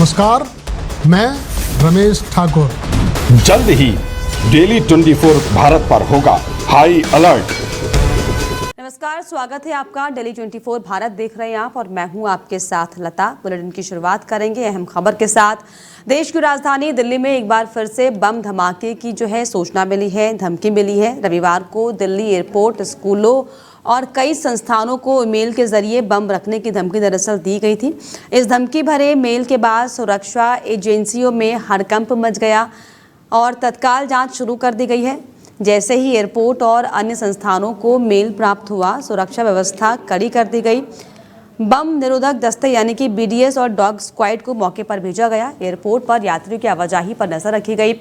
नमस्कार, मैं रमेश ठाकुर। जल्द ही डेली 24 भारत पर होगा हाई अलर्ट। नमस्कार, स्वागत है आपका। डेली 24 भारत देख रहे हैं आप और मैं हूं आपके साथ लता। बुलेटिन की शुरुआत करेंगे अहम खबर के साथ। देश की राजधानी दिल्ली में एक बार फिर से बम धमाके की सूचना मिली है, धमकी मिली है। रविवार को दिल्ली एयरपोर्ट, स्कूलों और कई संस्थानों को ईमेल के जरिए बम रखने की धमकी दरअसल दी गई थी। इस धमकी भरे मेल के बाद सुरक्षा एजेंसियों में हड़कंप मच गया और तत्काल जांच शुरू कर दी गई है। जैसे ही एयरपोर्ट और अन्य संस्थानों को मेल प्राप्त हुआ, सुरक्षा व्यवस्था कड़ी कर दी गई। बम निरोधक दस्ते यानी कि बीडीएस और डॉग स्क्वाड को मौके पर भेजा गया। एयरपोर्ट पर यात्रियों की आवाजाही पर नजर रखी गई।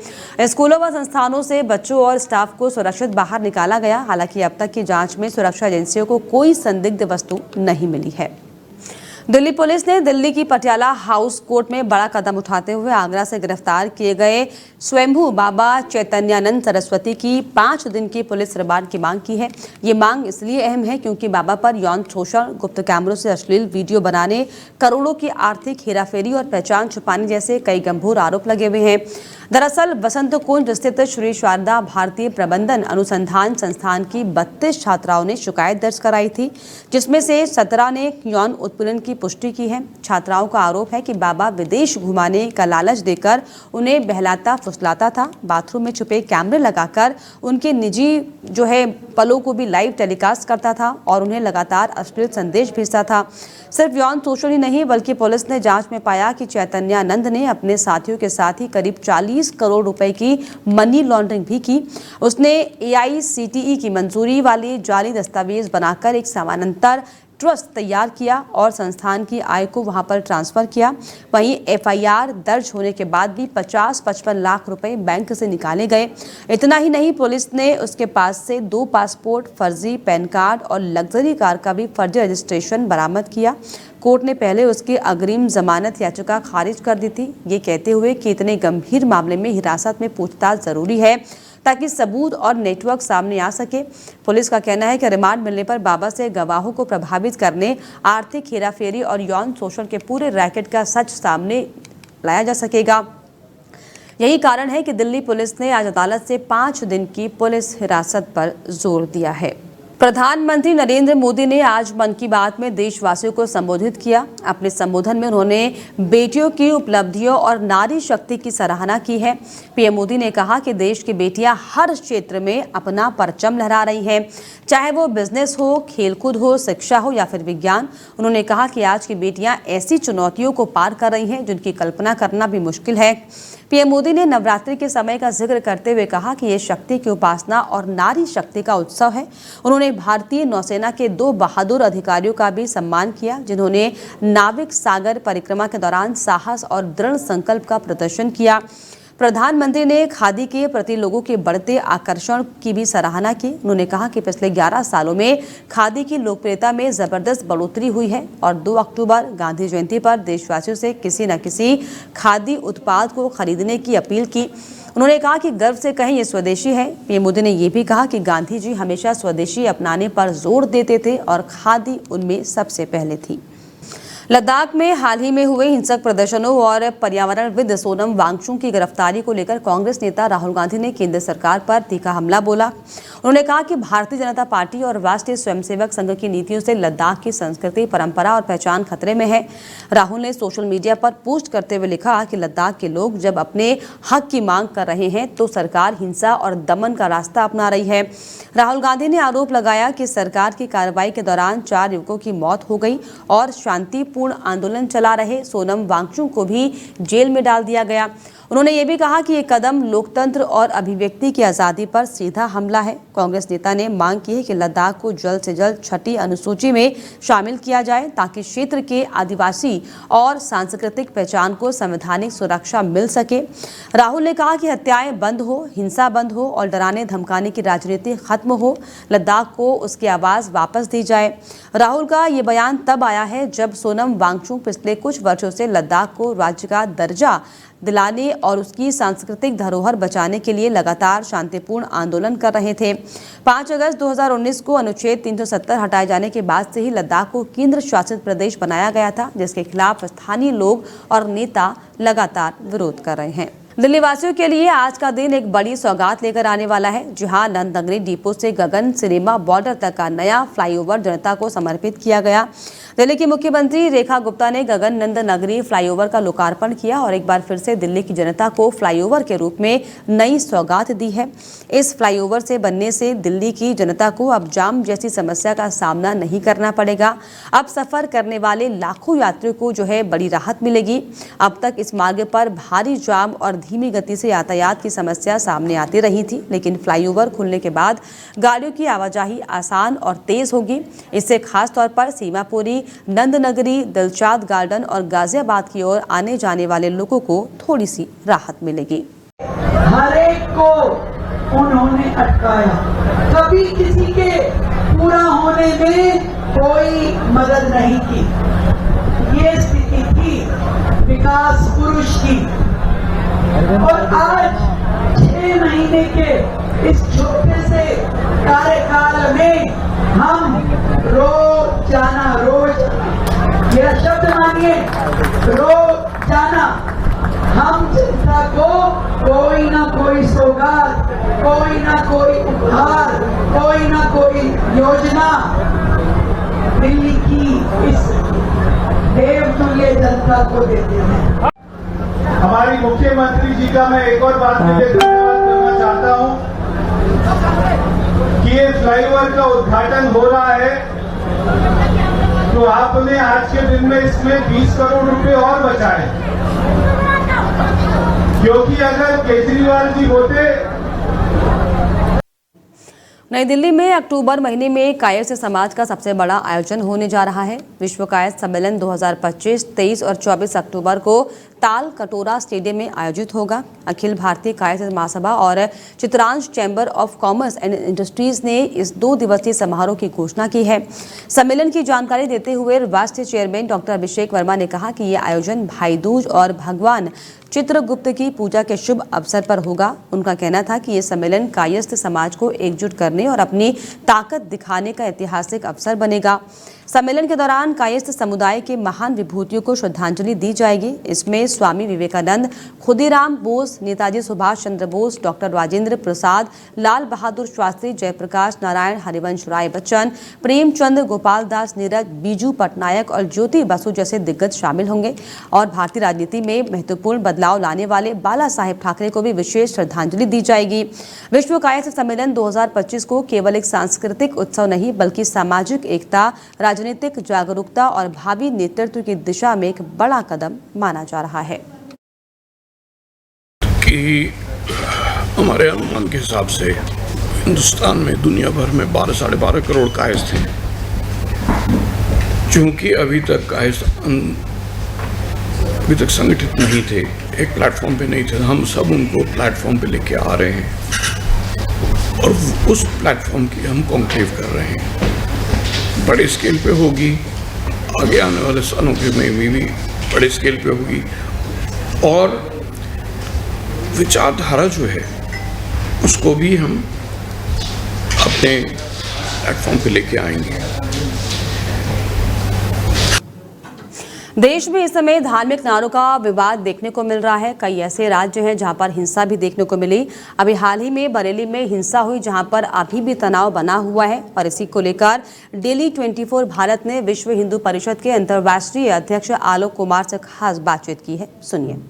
स्कूलों व संस्थानों से बच्चों और स्टाफ को सुरक्षित बाहर निकाला गया। हालांकि अब तक की जांच में सुरक्षा एजेंसियों को कोई संदिग्ध वस्तु नहीं मिली है। दिल्ली पुलिस ने दिल्ली की पटियाला हाउस कोर्ट में बड़ा कदम उठाते हुए आगरा से गिरफ्तार किए गए स्वयंभू बाबा चैतन्यानंद सरस्वती की 5 दिन की पुलिस रिमांड की मांग की है। ये मांग इसलिए अहम है क्योंकि बाबा पर यौन शोषण, गुप्त कैमरों से अश्लील वीडियो बनाने, करोड़ों की आर्थिक हेराफेरी और पहचान छुपाने जैसे कई गंभीर आरोप लगे हुए हैं। दरअसल बसंत कुंज स्थित श्री शारदा भारतीय प्रबंधन अनुसंधान संस्थान की 32 छात्राओं ने शिकायत दर्ज कराई थी, जिसमें से 17 ने यौन उत्पीड़न की पुष्टि की है। छात्राओं का आरोप है कि बाबा विदेश घुमाने का लालच देकर उन्हें बहलाता फुसलाता था, बाथरूम में छुपे कैमरे लगाकर उनके निजी पलों को भी लाइव टेलीकास्ट करता था और उन्हें लगातार अश्लील संदेश भेजता था। सिर्फ यौन शोषण ही नहीं बल्कि पुलिस ने जांच में पाया कि चैतन्यानंद ने अपने साथियों के साथ ही करीब 40 करोड़ रुपए की मनी लॉन्ड्रिंग भी की। उसने एआईसीटीई की मंजूरी वाली जाली दस्तावेज बनाकर एक समानांतर ट्रस्ट तैयार किया और संस्थान की आय को वहां पर ट्रांसफर किया। वहीं एफआईआर दर्ज होने के बाद भी 50-55 लाख रुपए बैंक से निकाले गए। इतना ही नहीं, पुलिस ने उसके पास से 2 पासपोर्ट, फर्जी पैन कार्ड और लग्जरी कार का भी फर्जी रजिस्ट्रेशन बरामद किया। कोर्ट ने पहले उसकी अग्रिम जमानत याचिका खारिज कर दी थी, ये कहते हुए कि इतने गंभीर मामले में हिरासत में पूछताछ जरूरी है ताकि सबूत और नेटवर्क सामने आ सके। पुलिस का कहना है कि रिमांड मिलने पर बाबा से गवाहों को प्रभावित करने, आर्थिक हेराफेरी और यौन शोषण के पूरे रैकेट का सच सामने लाया जा सकेगा। यही कारण है कि दिल्ली पुलिस ने आज अदालत से 5 दिन की पुलिस हिरासत पर जोर दिया है। प्रधानमंत्री नरेंद्र मोदी ने आज मन की बात में देशवासियों को संबोधित किया। अपने संबोधन में उन्होंने बेटियों की उपलब्धियों और नारी शक्ति की सराहना की है। पीएम मोदी ने कहा कि देश की बेटियां हर क्षेत्र में अपना परचम लहरा रही हैं, चाहे वो बिजनेस हो, खेलकूद हो, शिक्षा हो या फिर विज्ञान। उन्होंने कहा कि आज की बेटियां ऐसी चुनौतियों को पार कर रही हैं जिनकी कल्पना करना भी मुश्किल है। पीएम मोदी ने नवरात्रि के समय का जिक्र करते हुए कहा कि ये शक्ति की उपासना और नारी शक्ति का उत्सव है। उन्होंने भारतीय नौसेना के 2 बहादुर अधिकारियों का भी सम्मान किया, जिन्होंने नाविक सागर परिक्रमा के दौरान साहस और दृढ़ संकल्प का प्रदर्शन किया। प्रधानमंत्री ने खादी के प्रति लोगों के बढ़ते आकर्षण की भी सराहना की। उन्होंने कहा कि पिछले 11 सालों में खादी की लोकप्रियता में जबरदस्त बढ़ोतरी हुई है और 2 अक्टूबर गांधी जयंती पर देशवासियों से किसी न किसी खादी उत्पाद को खरीदने की अपील की। उन्होंने कहा कि गर्व से कहें ये स्वदेशी है। पीएम मोदी ने ये भी कहा कि गांधी जी हमेशा स्वदेशी अपनाने पर जोर देते थे और खादी उनमें सबसे पहले थी। लद्दाख में हाल ही में हुए हिंसक प्रदर्शनों और पर्यावरणविद सोनम वांगचुक की गिरफ्तारी को लेकर कांग्रेस नेता राहुल गांधी ने केंद्र सरकार पर तीखा हमला बोला। उन्होंने कहा कि भारतीय जनता पार्टी और राष्ट्रीय स्वयंसेवक संघ की नीतियों से लद्दाख की संस्कृति, परंपरा और पहचान खतरे में है। राहुल ने सोशल मीडिया पर पोस्ट करते हुए लिखा कि लद्दाख के लोग जब अपने हक की मांग कर रहे हैं तो सरकार हिंसा और दमन का रास्ता अपना रही है। राहुल गांधी ने आरोप लगाया कि सरकार की कार्रवाई के दौरान 4 युवकों की मौत हो गई और शांतिपूर्ण आंदोलन चला रहे सोनम वांगचुक को भी जेल में डाल दिया गया। उन्होंने ये भी कहा कि ये कदम लोकतंत्र और अभिव्यक्ति की आज़ादी पर सीधा हमला है। कांग्रेस नेता ने मांग की है कि लद्दाख को जल्द से जल्द 6ठी अनुसूची में शामिल किया जाए ताकि क्षेत्र के आदिवासी और सांस्कृतिक पहचान को संवैधानिक सुरक्षा मिल सके। राहुल ने कहा कि हत्याएं बंद हो, हिंसा बंद हो और डराने धमकाने की राजनीति खत्म हो। लद्दाख को उसकी आवाज़ वापस दी जाए। राहुल का ये बयान तब आया है जब सोनम वांगचुक पिछले कुछ वर्षों से लद्दाख को राज्य का दर्जा दिलाने और उसकी सांस्कृतिक धरोहर बचाने के लिए लगातार शांतिपूर्ण आंदोलन कर रहे थे। 5 अगस्त 2019 को अनुच्छेद 370 हटाए जाने के बाद से ही लद्दाख को केंद्र शासित प्रदेश बनाया गया था, जिसके खिलाफ स्थानीय लोग और नेता लगातार विरोध कर रहे हैं। दिल्ली वासियों के लिए आज का दिन एक बड़ी सौगात लेकर आने वाला है, जहां नंदनगरी डिपो से गगन सिनेमा बॉर्डर तक का नया फ्लाईओवर जनता को समर्पित किया गया। दिल्ली की मुख्यमंत्री रेखा गुप्ता ने गगन नंदनगरी फ्लाईओवर का लोकार्पण किया और एक बार फिर से दिल्ली की जनता को फ्लाईओवर के रूप में नई सौगात दी है। इस फ्लाईओवर से बनने से दिल्ली की जनता को अब जाम जैसी समस्या का सामना नहीं करना पड़ेगा। अब सफर करने वाले लाखों यात्रियों को जो है बड़ी राहत मिलेगी। अब तक इस मार्ग पर भारी जाम और धीमी गति से यातायात की समस्या सामने आती रही थी, लेकिन फ्लाईओवर खुलने के बाद गाड़ियों की आवाजाही आसान और तेज होगी। इससे खास तौर पर सीमापुरी, नंदनगरी, दिलशाद गार्डन और गाजियाबाद की ओर आने जाने वाले लोगों को थोड़ी सी राहत मिलेगी। हर एक को उन्होंने अटकाया, कभी किसी के पूरा होने में कोई मदद नहीं की। ये स्थिति थी विकास पुरुष की। और आज 6 महीने के इस छोटे से कार्यकाल में हम रोज मेरा शब्द मानिए, रोजाना हम जनता को कोई ना कोई सौगात, कोई ना कोई उपहार, कोई ना कोई योजना दिल्ली की इस देवतुल्य जनता को देते हैं। हमारी मुख्यमंत्री जी का मैं एक और बात के लिए धन्यवाद करना चाहता हूं कि ये फ्लाईओवर का उद्घाटन हो रहा है, तो आपने आज के दिन में इसमें 20 करोड़ रुपए और बचाए, क्योंकि अगर केजरीवाल जी होते। नई दिल्ली में अक्टूबर महीने में कायस्थ समाज का सबसे बड़ा आयोजन होने जा रहा है। विश्व कायस्थ सम्मेलन 2025 23 और 24 अक्टूबर को ताल कटोरा स्टेडियम में आयोजित होगा। अखिल भारतीय कायस्थ महासभा और Chitransh chamber of commerce and industries ने इस 2 दिवसीय समारोह की घोषणा की है। सम्मेलन की जानकारी देते हुए राष्ट्रीय चेयरमैन डॉक्टर अभिषेक वर्मा ने कहा कि यह आयोजन भाई दूज और भगवान चित्रगुप्त की पूजा के शुभ अवसर पर होगा। उनका कहना था कि ये सम्मेलन कायस्थ समाज को एकजुट करने और अपनी ताकत दिखाने का ऐतिहासिक अवसर बनेगा। सम्मेलन के दौरान कायस्थ समुदाय के महान विभूतियों को श्रद्धांजलि दी जाएगी। इसमें स्वामी विवेकानंद, खुदीराम बोस, नेताजी सुभाष चंद्र बोस, डॉक्टर राजेंद्र प्रसाद, लाल बहादुर शास्त्री, जयप्रकाश नारायण, हरिवंश राय बच्चन, प्रेमचंद, गोपाल दास नीरज, बीजू पटनायक और ज्योति बसु जैसे दिग्गज शामिल होंगे। और भारतीय राजनीति में महत्वपूर्ण बदलाव लाने वाले बाला साहेब ठाकरे को भी विशेष श्रद्धांजलि दी जाएगी। विश्व कायस्थ सम्मेलन 2025 को केवल एक सांस्कृतिक उत्सव नहीं, बल्कि सामाजिक एकता, राजनीतिक जागरूकता और भावी नेतृत्व की दिशा में एक बड़ा कदम माना जा रहा है। कि हमारे अनुमान के हिसाब से हिंदुस्तान में दुनिया भर में 12 साढ़े 12 करोड़ कायस्थ हैं। चूंकि अभी तक संगठित नहीं थे, एक प्लेटफॉर्म पे नहीं थे, हम सब उनको प्लेटफॉर्म पे लेके आ रहे हैं और उस प्लेटफॉर्म की हम कॉन्क्लेव कर रहे हैं। बड़े स्केल पे होगी, आगे आने वाले सालों के में भी बड़े स्केल पे होगी और विचारधारा जो है उसको भी हम अपने प्लेटफॉर्म पे लेके आएंगे। देश में इस समय धार्मिक नारों का विवाद देखने को मिल रहा है। कई ऐसे राज्य हैं जहां पर हिंसा भी देखने को मिली। अभी हाल ही में बरेली में हिंसा हुई, जहां पर अभी भी तनाव बना हुआ है और इसी को लेकर डेली 24 भारत ने विश्व हिंदू परिषद के अंतर्राष्ट्रीय अध्यक्ष आलोक कुमार से खास बातचीत की है। सुनिए।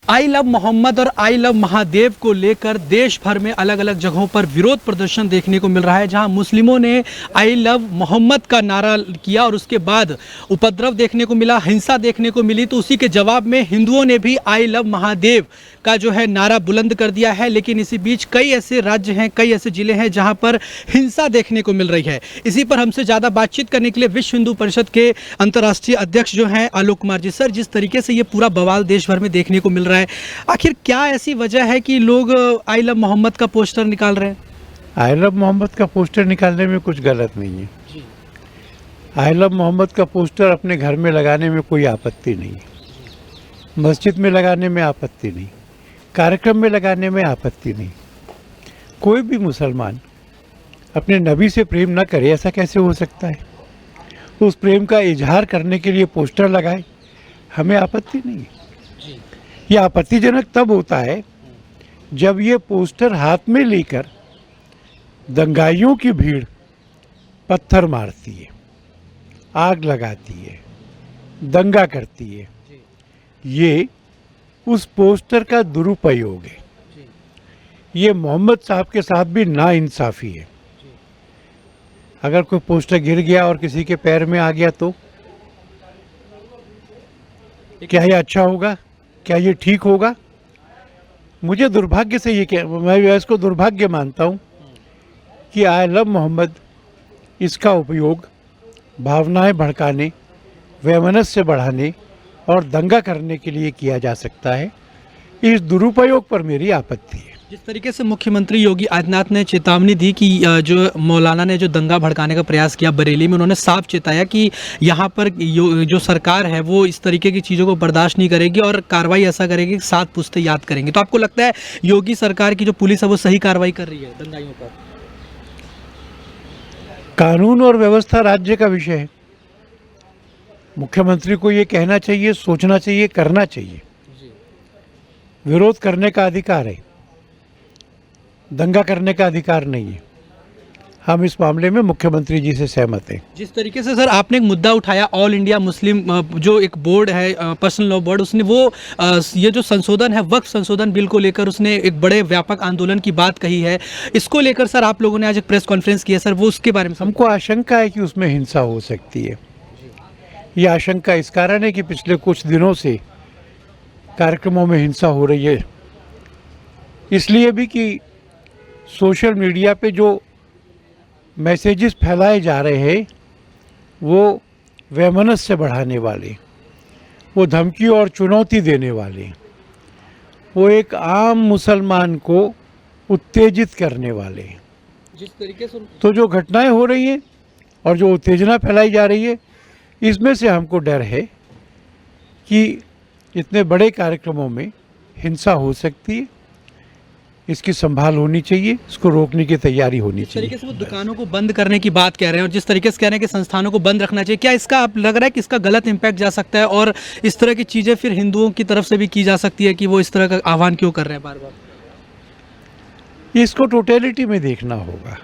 आई लव मोहम्मद और आई लव महादेव को लेकर देश भर में अलग अलग जगहों पर विरोध प्रदर्शन देखने को मिल रहा है। जहां मुस्लिमों ने आई लव मोहम्मद का नारा किया और उसके बाद उपद्रव देखने को मिला, हिंसा देखने को मिली, तो उसी के जवाब में हिंदुओं ने भी आई लव महादेव का जो है नारा बुलंद कर दिया है। लेकिन इसी बीच कई ऐसे राज्य हैं, कई ऐसे जिले हैं जहां पर हिंसा देखने को मिल रही है। इसी पर हमसे ज़्यादा बातचीत करने के लिए विश्व हिंदू परिषद के अंतर्राष्ट्रीय अध्यक्ष जो हैं आलोक कुमार जी। सर, जिस तरीके से ये पूरा बवाल देश भर में देखने को मिल रहा है, आखिर क्या ऐसी वजह है कि लोग आई लव मोहम्मद का पोस्टर निकाल रहे हैं? आई लव मोहम्मद का पोस्टर निकालने में कुछ गलत नहीं है। आई लव मोहम्मद का पोस्टर अपने घर में लगाने में कोई आपत्ति नहीं है। मस्जिद में लगाने में आपत्ति नहीं, कार्यक्रम में लगाने में आपत्ति नहीं। कोई भी मुसलमान अपने नबी से प्रेम ना करे, ऐसा कैसे हो सकता है? तो उस प्रेम का इजहार करने के लिए पोस्टर लगाए, हमें आपत्ति नहीं है। ये आपत्तिजनक तब होता है जब ये पोस्टर हाथ में लेकर दंगाइयों की भीड़ पत्थर मारती है, आग लगाती है, दंगा करती है। ये उस पोस्टर का दुरुपयोग है। ये मोहम्मद साहब के साथ भी नाइंसाफ़ी है। अगर कोई पोस्टर गिर गया और किसी के पैर में आ गया तो क्या ये अच्छा होगा? क्या ये ठीक होगा? मुझे दुर्भाग्य से मैं इसको दुर्भाग्य मानता हूँ कि आई लव मोहम्मद इसका उपयोग भावनाएं भड़काने, वैमनस्य बढ़ाने और दंगा करने के लिए किया जा सकता है। इस दुरुपयोग पर मेरी आपत्ति है। जिस तरीके से मुख्यमंत्री योगी आदित्यनाथ ने चेतावनी दी कि जो मौलाना ने जो दंगा भड़काने का प्रयास किया बरेली में, उन्होंने साफ चेताया कि यहाँ पर जो सरकार है वो इस तरीके की चीज़ों को बर्दाश्त नहीं करेगी और कार्रवाई ऐसा करेगी कि 7 पुश्ते याद करेंगे। तो आपको लगता है योगी सरकार की जो पुलिस है वो सही कार्रवाई कर रही है दंगाइयों पर? कानून और व्यवस्था राज्य का विषय है। मुख्यमंत्री को ये कहना चाहिए, सोचना चाहिए, करना चाहिए। विरोध करने का अधिकार है, दंगा करने का अधिकार नहीं है। हम इस मामले में मुख्यमंत्री जी से सहमत हैं। जिस तरीके से सर आपने एक मुद्दा उठाया, ऑल इंडिया मुस्लिम जो एक बोर्ड है, पर्सनल लॉ बोर्ड, उसने वो ये जो संशोधन है वक्फ संशोधन बिल को लेकर उसने एक बड़े व्यापक आंदोलन की बात कही है। इसको लेकर सर आप लोगों ने आज एक प्रेस कॉन्फ्रेंस की है सर, वो उसके बारे में? हमको आशंका है कि उसमें हिंसा हो सकती है। ये आशंका इस कारण है कि पिछले कुछ दिनों से कार्यक्रमों में हिंसा हो रही है, इसलिए भी कि सोशल मीडिया पे जो मैसेजेस फैलाए जा रहे हैं वो वैमनस्य बढ़ाने वाले, वो धमकी और चुनौती देने वाले, वो एक आम मुसलमान को उत्तेजित करने वाले। जिस तरीके से तो जो घटनाएं हो रही हैं और जो उत्तेजना फैलाई जा रही है, इसमें से हमको डर है कि इतने बड़े कार्यक्रमों में हिंसा हो सकती है। इसकी संभाल होनी चाहिए, इसको रोकने की तैयारी होनी चाहिए। जिस तरीके से वो दुकानों को बंद करने की बात कह रहे हैं और जिस तरीके से कह रहे हैं कि संस्थानों को बंद रखना चाहिए, क्या इसका आप लग रहा है कि इसका गलत इम्पैक्ट जा सकता है और इस तरह की चीज़ें फिर हिंदुओं की तरफ से भी की जा सकती है कि वो इस तरह का आह्वान क्यों कर रहे हैं बार बार? इसको टोटलिटी में देखना होगा।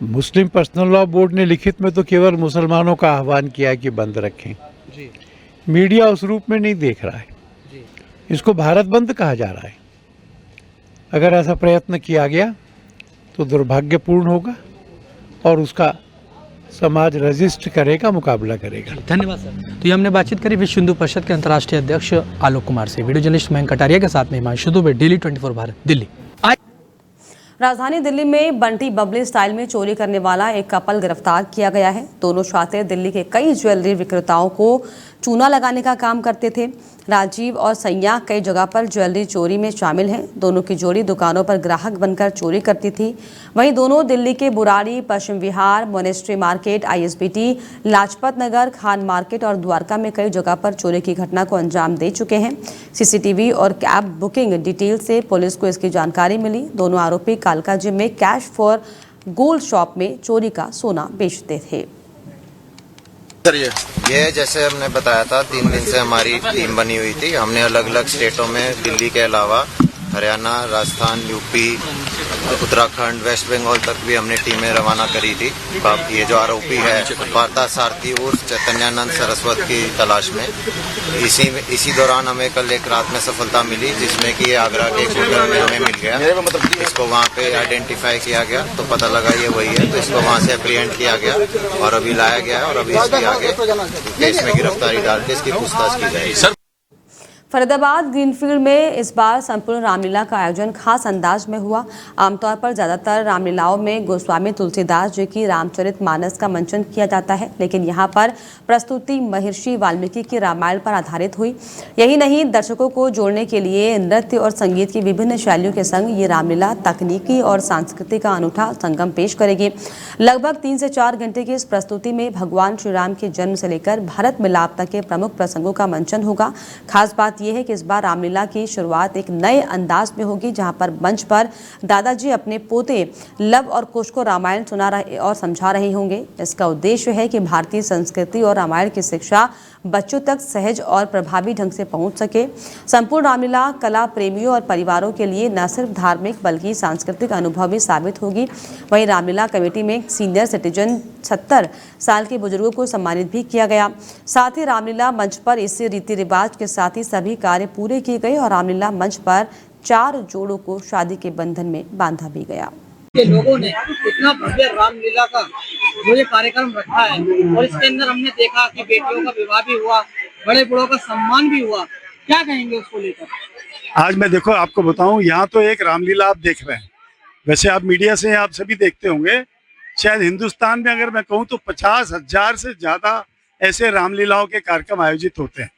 मुस्लिम पर्सनल लॉ बोर्ड ने लिखित में तो केवल मुसलमानों का आह्वान किया है कि बंद रखें जी। मीडिया उस रूप में नहीं देख रहा है जी। इसको भारत बंद कहा जा रहा है। अगर ऐसा प्रयत्न किया गया तो दुर्भाग्यपूर्ण होगा और उसका समाज रजिस्ट करेगा, मुकाबला करेगा। धन्यवाद सर। तो ये हमने बातचीत करी विश्व हिंदू परिषद के अंतर्राष्ट्रीय अध्यक्ष आलोक कुमार से। वीडियो जर्नलिस्ट मयंक कटारिया के साथ में हिमांशु दुबे, डेली 24 भारत, दिल्ली। राजधानी दिल्ली में बंटी बबली स्टाइल में चोरी करने वाला एक कपल गिरफ्तार किया गया है। दोनों शातिर दिल्ली के कई ज्वेलरी विक्रेताओं को चूना लगाने का काम करते थे। राजीव और सैया कई जगह पर ज्वेलरी चोरी में शामिल हैं। दोनों की जोड़ी दुकानों पर ग्राहक बनकर चोरी करती थी। वहीं दोनों दिल्ली के Burari, Paschim Vihar, monastery market, ISBT, Lajpat Nagar, Khan market और द्वारका में कई जगह पर चोरी की घटना को अंजाम दे चुके हैं। CCTV और कैब बुकिंग डिटेल से पुलिस को इसकी जानकारी मिली। दोनों आरोपी कालका जिम में कैश फॉर गोल्ड शॉप में चोरी का सोना बेचते थे। सर ये जैसे हमने बताया था, 3 दिन से हमारी टीम बनी हुई थी। हमने अलग अलग स्टेटों में, दिल्ली के अलावा हरियाणा, राजस्थान, यूपी, उत्तराखंड, वेस्ट बंगाल तक भी हमने टीमें रवाना करी थी। ये जो आरोपी है पार्था सारथी उर्फ चैतन्यानंद सरस्वत की तलाश में, इसी दौरान हमें कल एक रात में सफलता मिली, जिसमें कि ये आगरा के एक होटल में हमें मिल गया। इसको वहाँ पे आइडेंटिफाई किया गया तो पता लगा ये वही है, तो इसको वहाँ से अप्रीहेंड किया गया और अभी लाया गया है और अभी इसके आगे केस में गिरफ्तारी डाल के इसकी पूछताछ की जाएगी। फरीदाबाद ग्रीनफील्ड में इस बार संपूर्ण रामलीला का आयोजन खास अंदाज में हुआ। आमतौर पर ज्यादातर रामलीलाओं में गोस्वामी तुलसीदास जी की रामचरितमानस का मंचन किया जाता है, लेकिन यहाँ पर प्रस्तुति महर्षि वाल्मीकि की रामायण पर आधारित हुई। यही नहीं, दर्शकों को जोड़ने के लिए नृत्य और संगीत की विभिन्न शैलियों के संग ये रामलीला तकनीकी और सांस्कृतिक का अनूठा संगम पेश करेगी। लगभग 3 से 4 घंटे की इस प्रस्तुति में भगवान श्री राम के जन्म से लेकर भारत मिलाप तक के प्रमुख प्रसंगों का मंचन होगा। खास बात यह है कि इस बार रामलीला की शुरुआत एक नए अंदाज में होगी, जहां पर मंच पर दादाजी अपने पोते लव और कुश को रामायण सुना रहे और समझा रहे होंगे। इसका उद्देश्य है कि भारतीय संस्कृति और रामायण की शिक्षा बच्चों तक सहज और प्रभावी ढंग से पहुंच सके। संपूर्ण रामलीला कला प्रेमियों और परिवारों के लिए न सिर्फ धार्मिक बल्कि सांस्कृतिक अनुभव भी साबित होगी। वहीं रामलीला कमेटी में सीनियर सिटीजन 70 साल के बुजुर्गों को सम्मानित भी किया गया। साथ ही रामलीला मंच पर इसी रीति रिवाज के साथ ही सभी कार्य पूरे किए गए और रामलीला मंच पर 4 जोड़ों को शादी के बंधन में बांधा भी गया। लोगों ने इतना भव्य रामलीला का जो ये कार्यक्रम रखा है और इसके अंदर हमने देखा कि बेटियों का विवाह भी हुआ, बड़े बड़ों का सम्मान भी हुआ, क्या कहेंगे उसको लेकर? आज मैं देखो आपको बताऊं, यहाँ तो एक रामलीला आप देख रहे हैं, वैसे आप मीडिया से आप सभी देखते होंगे। शायद हिंदुस्तान में अगर मैं कहूँ तो 50,000 से ज्यादा ऐसे रामलीलाओं के कार्यक्रम आयोजित होते हैं।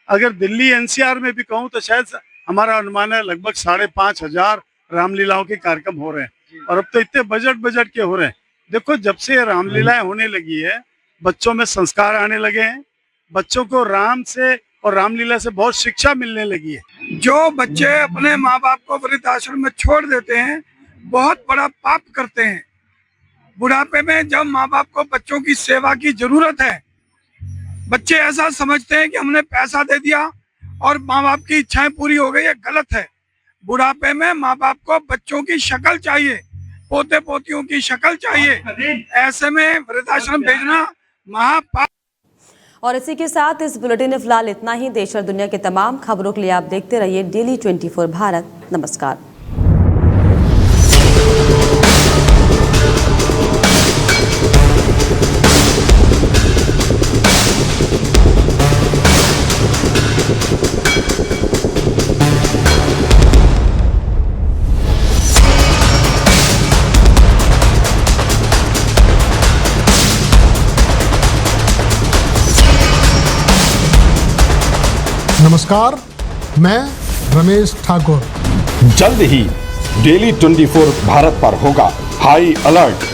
अगर दिल्ली एनसीआर में भी कहूँ तो शायद हमारा अनुमान है लगभग 5,500 रामलीलाओं के कार्यक्रम हो रहे हैं, और अब तो इतने बजट के हो रहे हैं। देखो, जब से रामलीलाएं होने लगी है, बच्चों में संस्कार आने लगे हैं, बच्चों को राम से और रामलीला से बहुत शिक्षा मिलने लगी है। जो बच्चे अपने माँ बाप को वृद्धाश्रम में छोड़ देते हैं, बहुत बड़ा पाप करते हैं। बुढ़ापे में जब माँ बाप को बच्चों की सेवा की जरूरत है, बच्चे ऐसा समझते हैं कि हमने पैसा दे दिया और माँ बाप की इच्छाएं पूरी हो गई। ये गलत है। बुढ़ापे में माँ बाप को बच्चों की शक्ल चाहिए, पोते पोतियों की शक्ल चाहिए। ऐसे में वृद्धाश्रम भेजना महापाप। और इसी के साथ इस बुलेटिन में फिलहाल इतना ही। देश और दुनिया के तमाम खबरों के लिए आप देखते रहिए डेली 24 भारत। नमस्कार। नमस्कार, मैं रमेश ठाकुर। जल्द ही डेली 24 भारत पर होगा हाई अलर्ट।